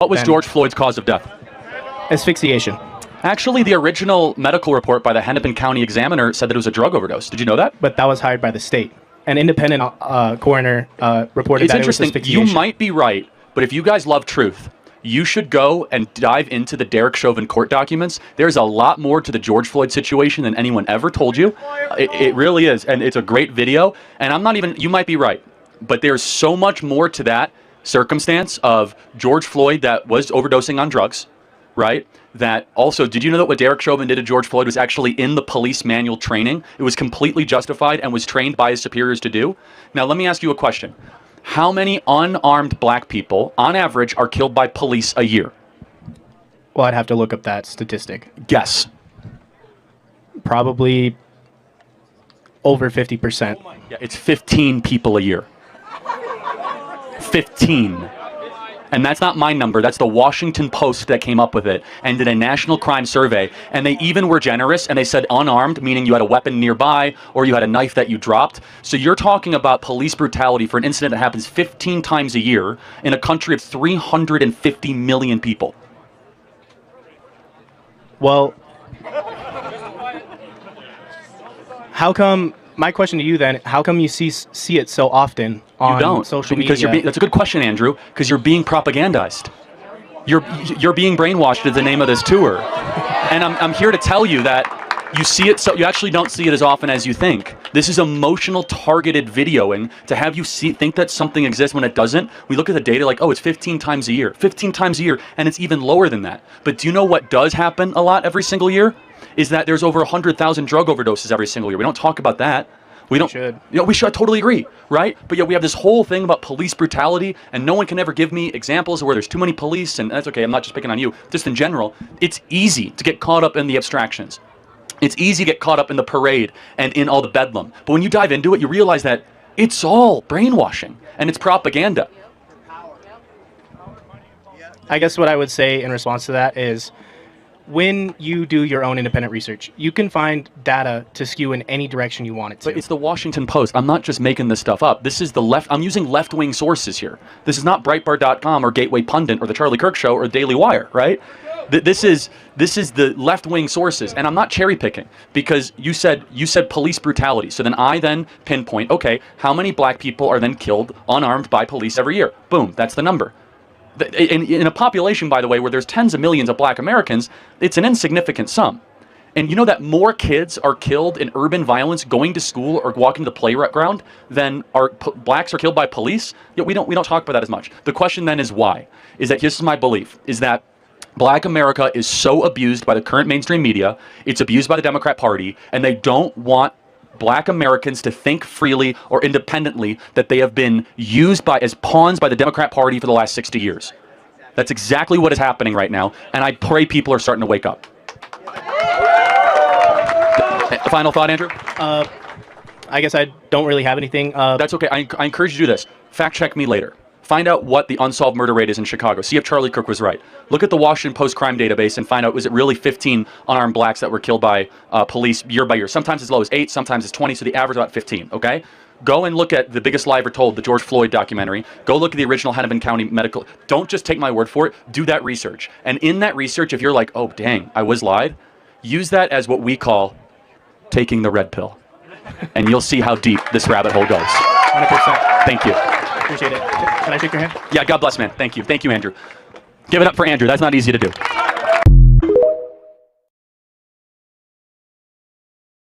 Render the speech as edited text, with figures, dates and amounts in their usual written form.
What was George Floyd's cause of death? Asphyxiation. Actually, the original medical report by the Hennepin County Examiner said that it was a drug overdose. Did you know that? But that was hired by the state. An independent coroner reported that it was asphyxiation. You might be right, but if you guys love truth, you should go and dive into the Derek Chauvin court documents. There's a lot more to the George Floyd situation than anyone ever told you. It really is, and it's a great video. And I'm not even, you might be right, but there's so much more to that circumstance of George Floyd that was overdosing on drugs, right? That also, did you know that what Derek Chauvin did to George Floyd was actually in the police manual training? It was completely justified and was trained by his superiors to do. Now, let me ask you a question. How many unarmed black people, on average, are killed by police a year? Well, I'd have to look up that statistic. Guess. Probably over 50%. Yeah, it's 15 people a year. 15. And that's not my number. That's the Washington Post that came up with it and did a national crime survey. And they even were generous, and they said unarmed, meaning you had a weapon nearby or you had a knife that you dropped. So you're talking about police brutality for an incident that happens 15 times a year in a country of 350 million people. Well, how come, my question to you then, how come you see it so often on social media? That's a good question, Andrew, because you're being propagandized. You're being brainwashed is the name of this tour. And I'm here to tell you that you see it, so you actually don't see it as often as you think. This is emotional targeted videoing to have you think that something exists when it doesn't. We look at the data like, oh, it's 15 times a year, 15 times a year, and it's even lower than that. But do you know what does happen a lot every single year? Is that there's over 100,000 drug overdoses every single year. We don't talk about that. We should. You know, we should. I totally agree, right? But yeah, we have this whole thing about police brutality, and no one can ever give me examples of where there's too many police, and that's okay. I'm not just picking on you. Just in general, it's easy to get caught up in the abstractions. It's easy to get caught up in the parade and in all the bedlam. But when you dive into it, you realize that it's all brainwashing and it's propaganda. I guess what I would say in response to that is, when you do your own independent research, you can find data to skew in any direction you want it to. But it's the Washington Post. I'm not just making this stuff up. This is the left. I'm using left-wing sources here. This is not Breitbart.com or Gateway Pundit or the Charlie Kirk Show or Daily Wire, right? This is the left-wing sources, and I'm not cherry-picking because you said police brutality. So then I pinpoint, okay, how many black people are then killed unarmed by police every year? Boom, that's the number. In a population, by the way, where there's tens of millions of black Americans, it's an insignificant sum. And you know that more kids are killed in urban violence going to school or walking to the playground than blacks are killed by police? Yet we don't talk about that as much. The question then is why? Is that, this is my belief, is that black America is so abused by the current mainstream media, it's abused by the Democrat Party, and they don't want black Americans to think freely or independently, that they have been used as pawns by the Democrat Party for the last 60 years. That's exactly what is happening right now, and I pray people are starting to wake up. Final thought, Andrew? I guess I don't really have anything. That's okay. I encourage you to do this. Fact check me later. Find out what the unsolved murder rate is in Chicago. See if Charlie Kirk was right. Look at the Washington Post crime database and find out, was it really 15 unarmed blacks that were killed by police year by year? Sometimes as low as 8, sometimes it's 20, so the average is about 15, okay? Go and look at The Biggest Lie Ever Told, the George Floyd documentary. Go look at the original Hennepin County medical. Don't just take my word for it. Do that research. And in that research, if you're like, oh, dang, I was lied, use that as what we call taking the red pill. And you'll see how deep this rabbit hole goes. 100%. Thank you. Appreciate it. Can I shake your hand? Yeah, God bless, man. Thank you. Thank you, Andrew. Give it up for Andrew. That's not easy to do.